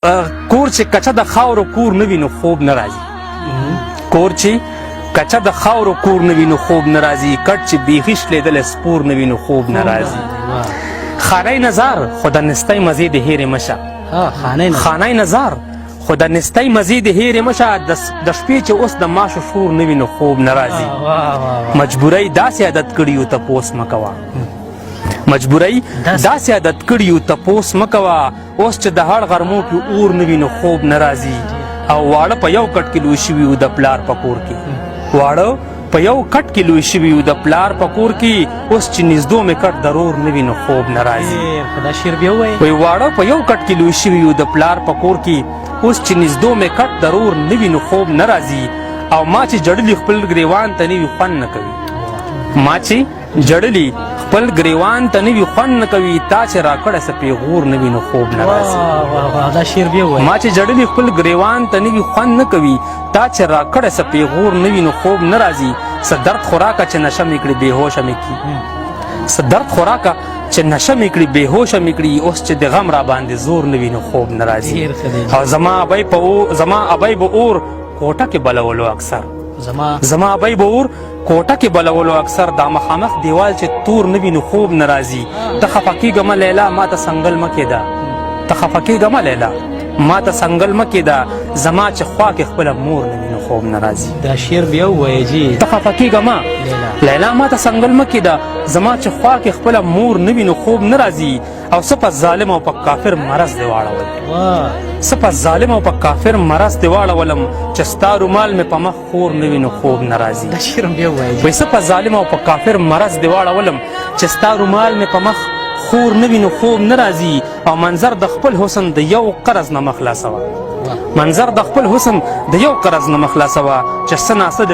کور چې کچه د خاورو کور نه وي نو خوب نه راځي. کور چې کچه د خاورو کور نه وي نو خوب نه راځي. کټ چې بیخي شلېدلی سپور نه وي نو خوب نه راځي. خانه نظر خو د نستی مزې د هېرې مشه. خانه نظر خو د نستی مزې د هېرې مشه. د شپې چې اوس د ماشو شور نه وي نو خوب نه راځي. مجبورۍ داسې عادت کړي یو تپوس مه کوه. مجبورۍ داسې عادت کړي یو تپوس مه کوه. اوس چې د هړ غرمو کې اور نه وي نو خوب نه راځي. او واړه په یو کټ کې لوی شوي وو د پلار په کور کې. واړه په یو کټ کې لوی شوي وو د پلار په کور کې. اوس چې نږدو مې کټ ضرور نه وي نو خوب نه راځي. دا شعر بیا ووایه. وایي واړه په یو کټ کې لوی شوي وو د پلار په کور کې. اوس چې نږدو مې کټ ضرور نه وي نو خوب نه راځي. او ما چې جړلي خپل ګریوان ته نه وي خوند نه کوي. ما چې جړلي خپل ګریوان ته نه وي خوند نه کوي. تا چې راکړه څه پیغور نه وي نو خوب نه راځي. دا شعر بیا ووایه. ما چې جړلي خپل ګریوان ته نه وي خوند نه کوي. تا چې راکړه څه پیغور نه وي نو خوب نه راځي. څه درد خوراکه چې نشه مې کړي بېهوشه مې کړي. څه درد خوراکه چې نشه مې کړي بېهوشه مې کړي. اوس چې د غم را باندې زور نه وي نو خوب نه راځي. او زما ابۍ به اور کوټه کې بلولو اکثر. زما ابۍ به اور کوټه کې بلولو اکثر. دا مخامخ دیوال چې تور نه وي نو خوب نه راځي. ته خفه کېږه لیلا ما ته سنګل مه کېده. ته خفه کېږه لیلا ما ته سنګل مه کېده. زما چې خوا کې خپله مور نه وي نو خوب نه راځي. دا شعر بیا ووایه جي. ته خفه کېږه لیلا ما ته سنګل مه کېده. زما چې خوا کې خپله مور نه وي نو خوب نه راځي. او څه په ظالم او په کافر مرض دې واړول. څه په ظالم او په کافر مرض دې واړولم. چې ستا رومال مې په مخ خور نه وي نو خوب نه راځي. دا شعر بیا ووایه. وایي څه په ظالم او په کافر مرض دې واړولم. چې ستا رومال مې په مخ خور نه وي نو خوب نه راځي. او منظر د خپل حسن د یو قرض نه مه خلاصوه. منظر د خپل حسن د یو قرض نه مه خلاصوه. چې څه ناڅه